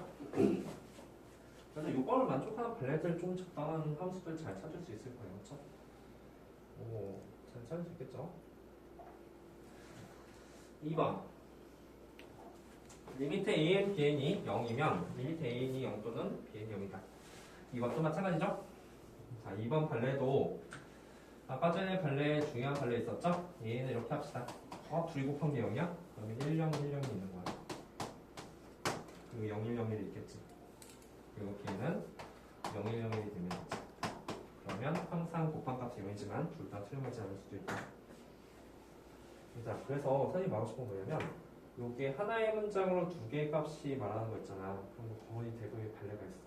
그래서 이거를 만족하는 발레들 좀 적당한 함수들 잘 찾을 수 있을 거예요. 그렇죠? 오, 잘 찾을 수 있겠죠? 2번 리미트 AN, BN이 0이면 리미트 AN이 0 또는 BN이 0이다. 이것도 마찬가지죠? 자, 2번 발레도 아까 전에 발레 중요한 발레 있었죠? 얘는 이렇게 합시다. 둘이 곱한 게 0이야? 그러면 1, 0, 1, 0이 있는 거야. 그리고 0, 1, 0, 1이 있겠지. 그리고 B는 0, 1, 0, 1이 되면 되지. 그러면 항상 곱한 값이 0이지만 둘 다 수렴하지 않을 수도 있다. 자, 그래서 선생님이 말하고 싶은 건 뭐냐면 요게 하나의 문장으로 두 개의 값이 말하는 거 있잖아. 그런 거 거의 대부분의 발레가 있어.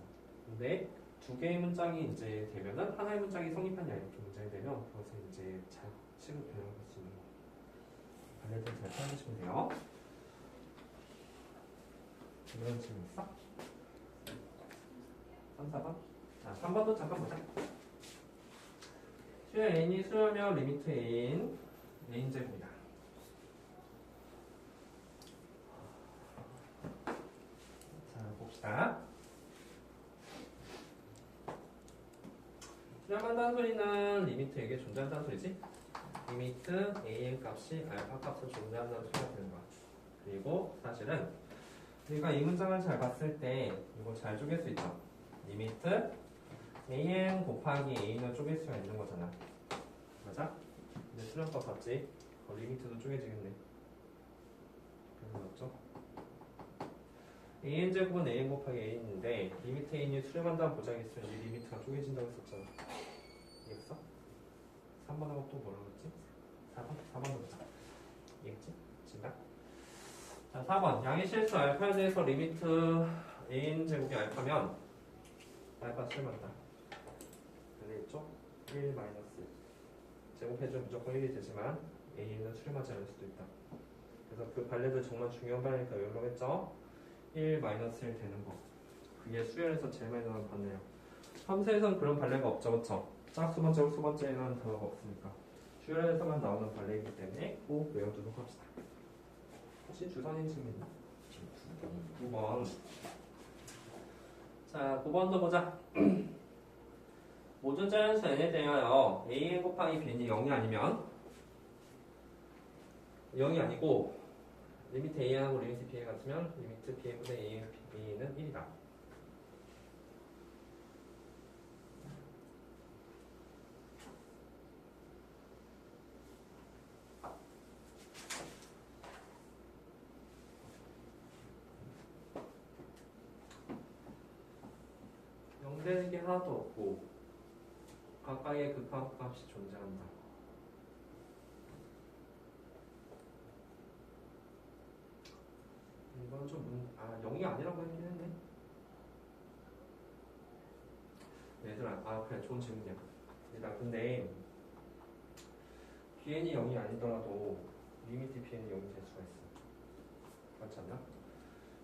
근데 두 개의 문장이 이제 되면은 하나의 문장이 성립하냐 이렇게 문장이 되면 그것은 이제 잘 식으로 변형할 수 있는 거. 발레들 잘 찾으시면 돼요. 이런 질문 있어? 3, 4번? 자, 3번도 잠깐 보자. 수요 n이 수요며 리미트 a인 n제곱이다. 자, 봅시다. 수렴한다는 소리는 리미트에게 존재한다는 소리지? 리미트 a의 값이 알파 값을 존재한다는 소리가 되는 거야. 그리고 사실은 우리가 이 문장을 잘 봤을 때 이거 잘 쪼갤 수 있죠? 리미트 an 곱하기 a는 쪼갤 수가 있는 거잖아. 맞아? 근데 수렴법 봤지? 리미트도 쪼개지겠네. 그래서 맞죠? an 제곱은 an 곱하기 a인데 리미트 a이 수렴한다는 보장이 있으면 이 리미트가 쪼개진다고 했었잖아. 이해했어? 3번하고 또 뭐라고 했지? 4번도 보자. 이해했지? 진다? 자, 4번. 양의 실수 알파에 대해서 리미트 a인 제곱이 알파면 알파 수렴한다. 알겠죠? 1 마이너스 제곱해주면 무조건 1이 되지만 a는 수렴하지 않을 수도 있다. 그래서 그 발레들 정말 중요한 발레니까 외우려겠죠? 1 마이너스 1 되는 거. 그게 수열에서 제일 많이 나오는 발레예요. 함수에서는 그런 발레가 없죠, 그쵸? 짝수 번째, 홀수 번째는 단어가 없으니까. 수열에서만 나오는 발레이기 때문에 꼭 외워두도록 합시다. 혹시 주선인 질문 있나? 9번. 자, 9번도 보자. 모든 자연수 n에 대하여 an 곱하기 bn이 0이 아니면 0이 아니고 리미트 an하고 리미트 bn 같으면 리미트 bn분의 a는 1이다. 되는 게 하나도 없고 가까이에 극한값이 존재한다. 이건 좀 0이 아니라고 했긴 했네. 얘들아, 그래, 좋은 질문이야. 얘들아, 근데 bn이 0이 아니더라도 리미트 bn이 0이 될 수가 있어. 그렇지 않나?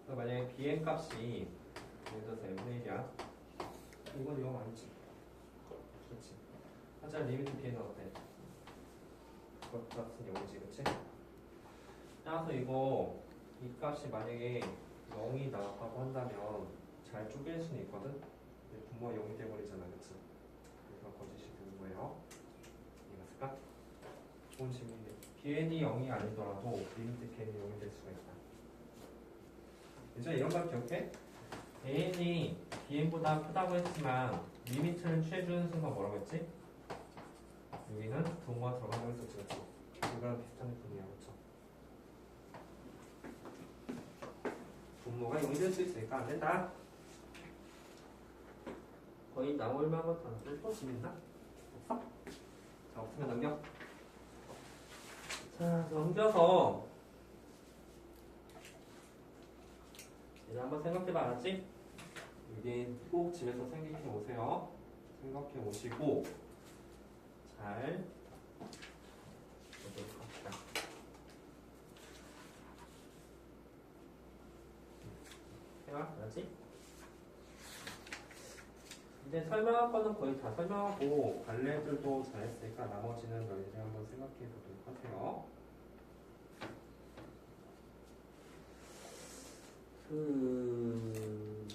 그러니까 만약에 bn 값이 예를 들어서 n분의 1이야. 이건 0 아니지. 그렇지. 하지만 리미트 bn은 어때? 그것 값은 0이지, 그치? 따라서 이 값이 만약에 0이 나왔다고 한다면 잘 쪼갤 수는 있거든? 근데 분모가 0이 돼버리잖아, 그치? 그래서 거짓이 되는 거예요. 이해갔을까? 좋은 질문인데 bn이 0이 아니더라도 리미트 bn이 0이 될 수가 있다. 이제 이런 걸 기억해? an이 bn보다 크다고 했지만 리미트를 취해주는 순간 뭐라고 했지? 여기는 분모가 들어간다고 했었지, 그치? 이거랑 비슷한 느낌이야, 그쵸? 분모가 0이 될 수 있으니까 안 된다. 거의 나올 만한 단어를 또 지민다? 없어? 자, 없으면 넘겨. 자, 넘겨서 이제 한번 생각해봐, 알았지? 여기 꼭 집에서 생각해 오세요. 생각해 오시고 잘 보도록 합시다. 해봐, 알았지? 이제 설명할 거는 거의 다 설명하고 발레들도 잘했으니까 나머지는 너희들이 한번 생각해 보도록 하세요. 그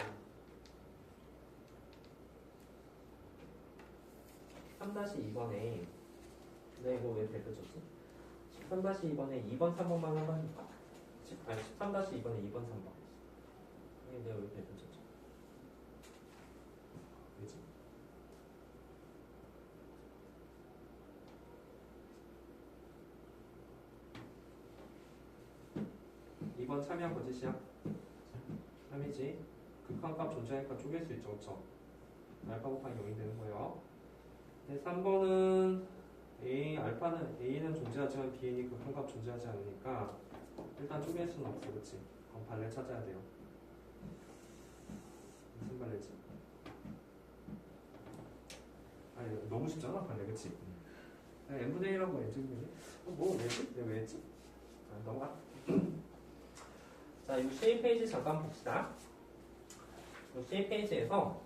13-2번에 내가 이거 왜 배표 줬지? 13-2번에 2번, 3번만 한번 해볼까? 13-2번에 2번, 3번 이게 내가 왜 배표 줬지? 왜지? 이번 참여 거짓이야? 3이지. 극한값 존재하니까 쪼갤 수 있죠, 그쵸? 알파 곱하기 0이 되는 거예요. 네, 3번은 A는 존재하지만 Bn이 극한값 존재하지 않으니까 일단 쪼갤 수는 없어, 그치? 그럼 발레 찾아야 돼요. 무슨 발레지? 아니, 너무 쉽잖아, 발레, 그치? n분의 1하고 n제곱이네? 왜지? 내가 왜 했지? 넘어가. 자, 62페이지 잠깐 봅시다. 62페이지에서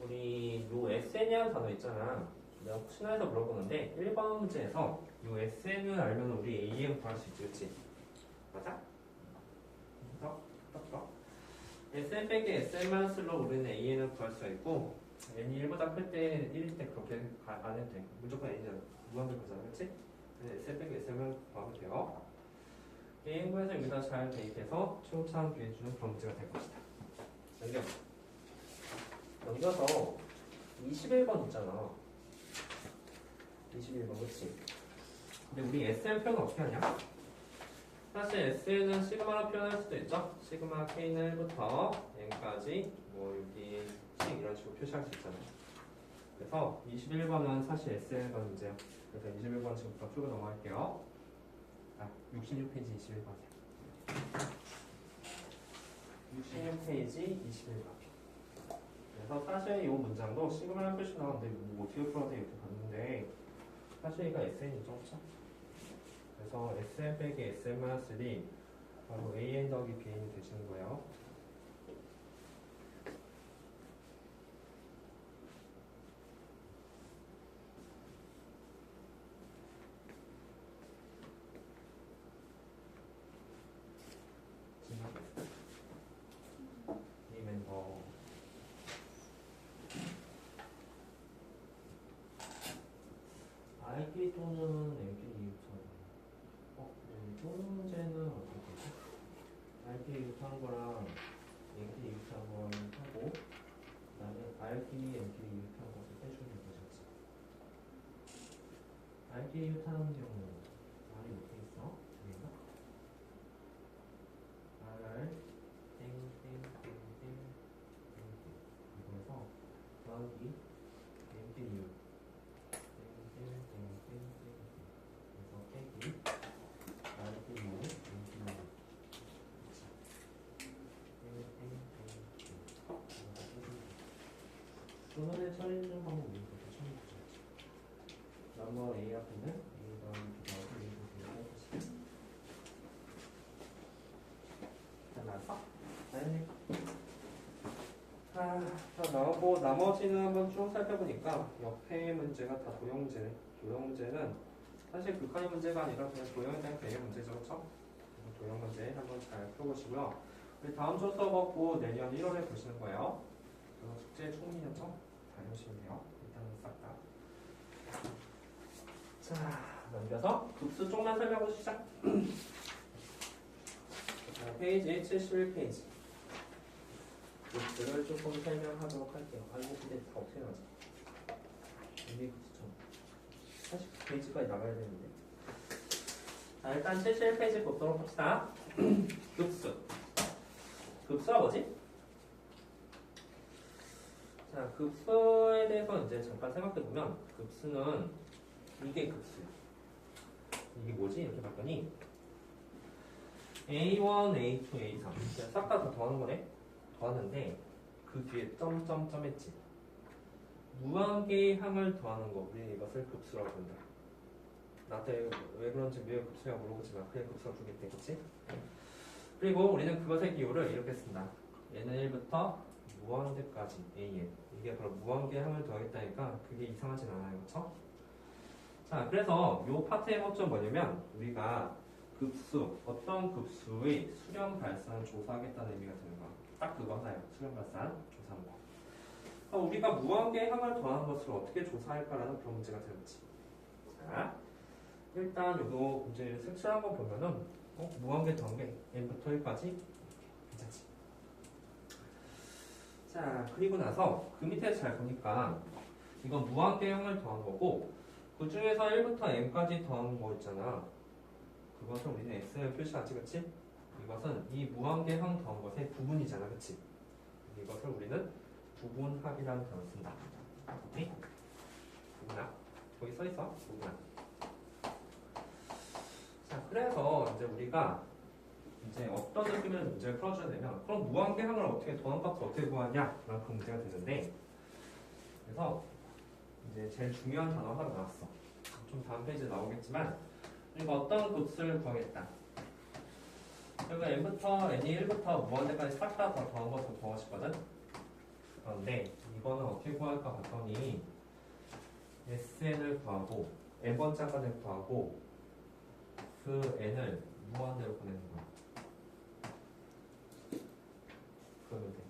우리 요 SN이라는 단어 있잖아. 내가 혹시나 해서 물어보는데 1번 문제에서 요 SN을 알면 우리 AN 구할 수 있지, 그치? 맞아? SN 빼기 SN-로 우리는 AN을 구할 수가 있고 n이 1보다 클 때 1일 때 그렇게 안 해도 돼. 무조건 n이잖아. 무한대 거잖아, 그치? SN 빼기 SN을 구하면 돼요. AN 구해서 여기다 잘 대입해서 최고차항 구해주는 그런 문제가 될 것이다. 넘겨서 21번 있잖아. 21번, 그치? 근데 우리 SN 표현은 어떻게 하냐? 사실 SN은 시그마로 표현할 수도 있죠? 시그마 K는 1부터 N까지 뭐 여기 식 이런 식으로 표시할 수 있잖아요. 그래서 21번은 사실 SN에 관한 문제예요. 그래서 21번 지금부터 풀고 넘어갈게요. 아, 66페이지 21번이요. 66페이지 21번. 그래서 사실 이 문장도 시그마라는 표시 나오는데 뭐 어떻게 풀어야 돼 이렇게 봤는데 사실 이거 SN이죠, 그렇죠? 그래서 SN 빼기 SN-3 바로 AN 더하기 BN이 되시는 거예요. 이 멤버 RP 또는 NP 이유처럼 또는 문제는 어떻게 되지? RP 이유한 거랑 NP 이유한 걸 하고 그 다음에 RP, NP 이유한 것을 빼주면 되겠지. RP 이유하는 경우 R이 못돼 있어? 저기인가? R 땡땡땡땡 이거에서 더하기 NP 이유 그래서 빼기 RP 이유 NP 이유 조선의 처리는 방법이 이렇게 처음 보셨죠. 넘버 A 앞에는 A 더하기 B 더하기 A 더하기 해보시죠. 자, 나왔어? 아니. 자, 나오고 나머지는 한번 쭉 살펴보니까 옆에 문제가 다 도형 문제네. 도형 문제는 사실 극한의 문제가 아니라 그냥 도형에 대한 개념 문제죠, 그렇죠? 도형 문제 한번 잘 풀어보시고요. 우리 다음 주 수업 없고 내년 1월에 보시는 거예요. 그래서 숙제 총리였죠? 잘 해보시면 돼요. 일단은 싹 다. 자, 넘겨서 급수 쪽만 설명해보시죠. 자, 페이지 71페이지. 급수를 조금 설명하도록 할게요. 아이고, 근데 다 어떻게 나지? 여기 급수 좀 49페이지까지 나가야 되는데. 자, 일단 71페이지 보도록 합시다. 급수. 급수가 뭐지? 자, 급수에 대해서 이제 잠깐 생각해보면 급수는 이게 급수야. 이게 뭐지? 이렇게 봤더니 A1, A2, A3 싹 다 더하는 거네? 더하는데 그 뒤에 점점점 했지. 무한계의 항을 더하는 거 우리는 이것을 급수라고 부른다. 나한테 왜 그런지 왜 급수냐 물어보지만 그냥 급수가 두겠대, 그치? 그리고 우리는 그것의 기호를 이렇게 쓴다. 얘는 1부터 무한대까지 AN. 이게 바로 무한계의 항을 더하겠다니까 그게 이상하진 않아요, 그쵸? 자, 그래서 요 파트의 목적은 뭐냐면 우리가 급수, 어떤 급수의 수렴 발산 조사하겠다는 의미가 되는 거야. 딱 그거 하나요. 수렴 발산 조사하는 거. 그럼 우리가 무한계의 항을 더하는 것을 어떻게 조사할까라는 그런 문제가 되겠지. 자, 일단 요거 문제 색칠한 거 보면은 무한계 더한 게 n부터 1까지 괜찮지. 자, 그리고 나서 그 밑에 잘 보니까 이건 무한계의 항을 더한 거고 그 중에서 1부터 n까지 더한 거 있잖아. 그것을 우리는 x를 표시하지, 그치? 이것은 이 무한계 항 더한 것의 부분이잖아, 그치? 이것을 우리는 부분합이라는 단어를 쓴다. 오케이? 부분합. 거기 써있어, 부분합. 자, 그래서 이제 우리가 이제 어떤 느낌의 문제를 풀어줘야 되면 그럼 무한계 항을 어떻게 더한 값을 어떻게 구하냐? 라는 그 문제가 되는데 그래서 이제 제일 중요한 단어 하나 나왔어. 좀 다음 페이지에 나오겠지만 그리고 어떤 곱수를 구하겠다. 그리고 n부터 n이 1부터 무한대까지 싹 다 더한 것을 구하시거든. 그런데 이거는 어떻게 구할까 봤더니 sn을 구하고 n번째까지 구하고 그 n을 무한대로 보내는 거야. 그러면 돼.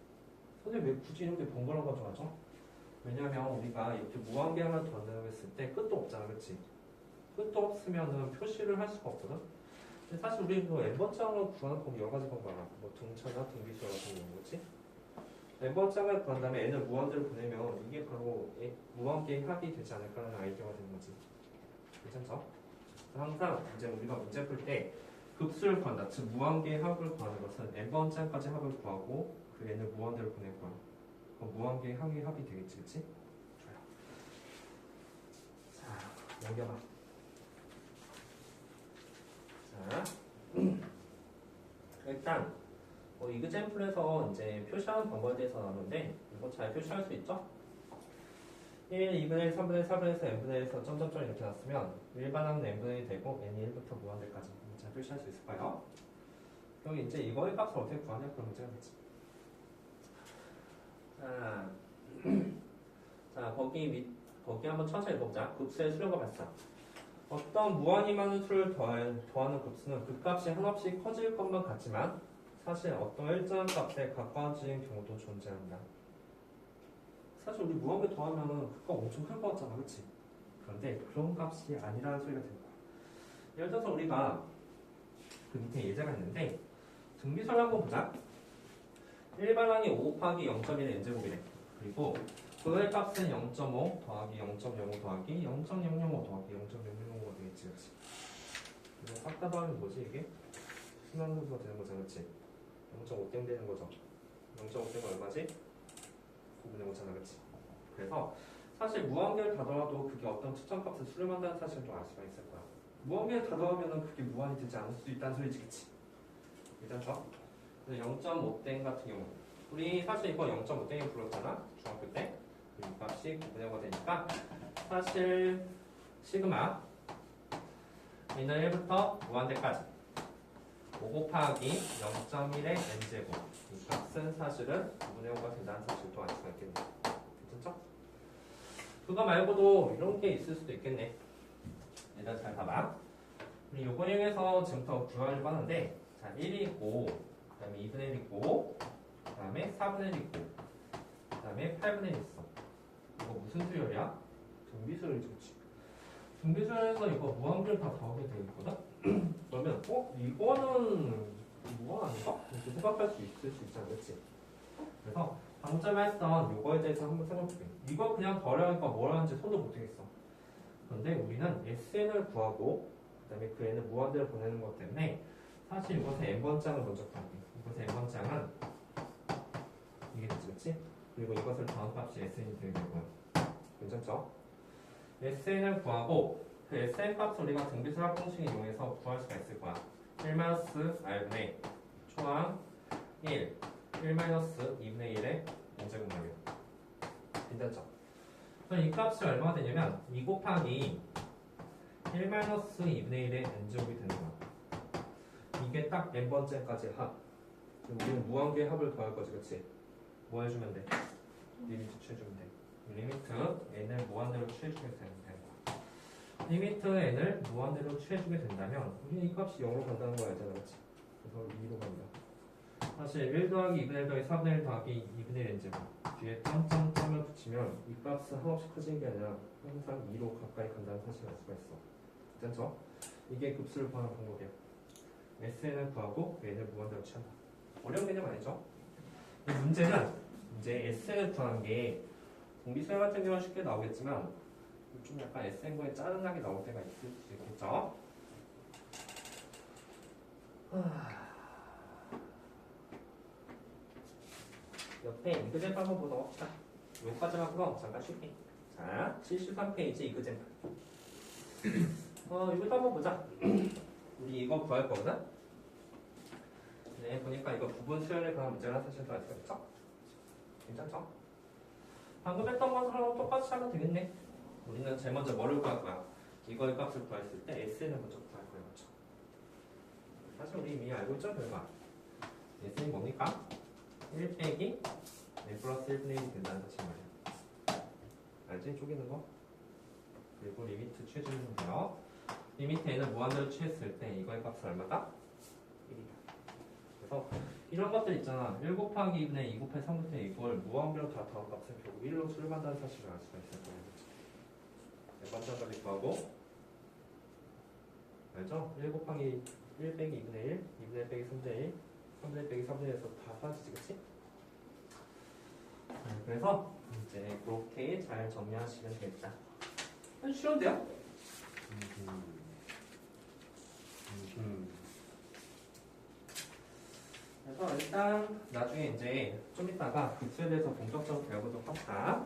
선생님 왜 굳이 이렇게 번거로운 거 정하죠? 왜냐면 우리가 이렇게 무한계를 더한다고 했을 때 끝도 없잖아, 그치? 끝도 없으면은 표시를 할 수가 없거든? 근데 사실 우리 그 n번장을 구하는 법 여러 가지 방법 알아. 뭐 등차나 등비수 같은 거 거지? n번장을 구한 다음에 n을 무한대로 보내면 이게 바로 무한계의 합이 되지 않을까라는 아이디어가 되는 거지. 괜찮죠? 항상 이제 우리가 문제 풀 때 급수를 구한다. 즉 무한계의 합을 구하는 것은 n번째까지 합을 구하고 그 n을 무한대로 보낼 거야. 그럼 무한계의 합이 되겠지, 그치? 좋아요. 자, 넘겨봐. 자, 일단 이그젠플에서 이제 표시하는 방법에 대해서 나오는데 이거 잘 표시할 수 있죠? 1, 2분의 1, 3분의 1, 4분의 1에서 n분의 1에서 점점점 이렇게 났으면 일반항은 n분의 1이 되고 n이 1부터 무한대까지 잘 표시할 수 있을 거예요. 여기 이제 이거의 값을 어떻게 구하냐 그런 문제가 되지. 자, 자 거기 한번 천천히 읽어보자. 급수의 수렴과 발사. 어떤 무한히 많은 수를 더하는 급수는 그 값이 한없이 커질 것만 같지만 사실 어떤 일정한 값에 가까워지는 경우도 존재한다. 사실 우리 무한계 더하면은 그 값 엄청 클 것 같잖아, 그치? 그런데 그런 값이 아니라는 소리가 되는 거야. 예를 들어서 우리가 그 밑에 예제가 있는데 등비설을 한번 보자. 일반항이 5 곱하기 0.1의 n제곱이래. 그리고 그의 값은 0.5 더하기 0.05 더하기 0.005 더하기 0.005가 되겠지, 그치? 이거 싹 다 더하면 뭐지, 이게? 수능수가 되는 거잖아, 그치? 0.5땡 되는 거죠. 0.5땡은 얼마지? 9분의 5잖아, 그치? 그래서 사실 무한계를 다 더해도 그게 어떤 특정 값을 수렴한다는 사실을 좀 알 수가 있을 거야. 무한계를 다 더하면은 그게 무한이 되지 않을 수도 있다는 소리지, 그치? 일단 줘. 0.5땡 같은 경우 우리 사실 이거 0.5땡이 불렀잖아, 중학교 때. 이 값이 9분의 5가 되니까 사실 시그마 얘는 1부터 무한대까지 5 곱하기 0.1의 n제곱 이 값은 사실은 9분의 5가 된다는 사실도 알 수가 있겠네. 괜찮죠? 그거 말고도 이런 게 있을 수도 있겠네. 일단 잘 봐봐. 우리 요거 이용해서 지금부터 구하려고 하는데 자 1이 있고 그 다음에 2분의 1 있고 그 다음에 4분의 1 있고 그 다음에 8분의 1 있어. 이거 무슨 수열이야? 등비수열이지, 그치? 등비수열에서 이거 무한계를 다 더하게 돼 있거든? 그러면 이거는 무한 아닌가? 이렇게 생각할 수 있을 수 있잖아, 그치? 그래서 방금 전에 했던 요거에 대해서 한번 생각해볼게. 이거 그냥 버려니까 뭘 하는지 손도 못 대겠어. 그런데 우리는 SN을 구하고 그 다음에 그 n을 무한대로 보내는 것 때문에 사실 이것의 n번장을 먼저 구할게. 이것의 n번장은 이게 되지, 그치? 그리고 이것을 더한 값이 SN이 되게 되고요. 괜찮죠? SN을 구하고 그 SN 값을 우리가 등비수학 공식을 이용해서 구할 수가 있을 거야. 1-r분의 초항 1, 1-2분의 1의 n제곱 말이야. 괜찮죠? 그럼 이 값이 얼마가 되냐면 2 곱하기 1-2분의 1의 n제곱이 되는 거야. 이게 딱 n번째까지 합. 우리는 무한계의 합을 더할 거지, 그치? 뭐 해주면 돼? 리미트 취해주면 돼. 리미트 n을 무한대로 취해주게 되는 거야. 리미트 n을 무한대로 취해주게 된다면 우리는 이 값이 0으로 간다는 거 알잖아, 그치? 그래서 2로 간다. 사실 1 더하기 2분의 1 더하기 4분의 1 더하기 2분의 1 n제곱 뒤에 점점점을 붙이면 이 값은 한없이 커지는 게 아니라 항상 2로 가까이 간다는 사실을 알 수가 있어. 괜찮죠? 이게 급수를 구하는 방법이야. SN을 구하고 n을 무한대로 취한다. 어려운 개념 아니죠? 이 문제는 이제 SN을 구하는 게 공비수열 같은 경우는 쉽게 나오겠지만 좀 약간 SN거에 짜증나게 나올 때가 있을 수 있겠죠? 옆에 이그젠플 한번 보도록 합시다. 여기까지만 하고 잠깐 쉴게. 자, 73페이지 이그젠플. 이것도 한번 보자. 우리 이거 구할 거거든? 네, 보니까 이거 부분 수열에 관한 문제가 사실 더 알 수가 있죠? 괜찮죠? 방금 했던 것처럼 똑같이 하면 되겠네. 우리는 제일 먼저 뭐를 구할 거야? 이거의 값을 구했을 때 SN을 먼저 구할 거야. 사실 우리 이미 알고 있죠, 결과. 예스는 뭡니까? 1 빼기 1 플러스 1분의 1이 된다는 사실 말이야. 알지? 쪼개는 거? 그리고 리미트 취해주면 돼요. 리미트에는 무한대로 취했을 때 이거의 값은 얼마다? 1이다. 그래서 이런 것들 있잖아. 1 곱하기 2분의 2 곱하기 3분의 2 이걸 무한대로 다 더한 값은 결국 1로 수렴한다는 사실을 알 수가 있을 거예요. 네 번째까지 구하고 알죠? 1 곱하기 1 빼기 2분의 1, 2분의 1 빼기 3분의 1, 3분의 1 빼기 3분의 1에서 다 사라지지, 그치? 그래서 이제 그렇게 잘 정리하시면 되겠다. 쉬운데요? 그래서 일단 나중에 이제 좀 이따가 기수에 대해서 본격적으로 배워보도록 합시다.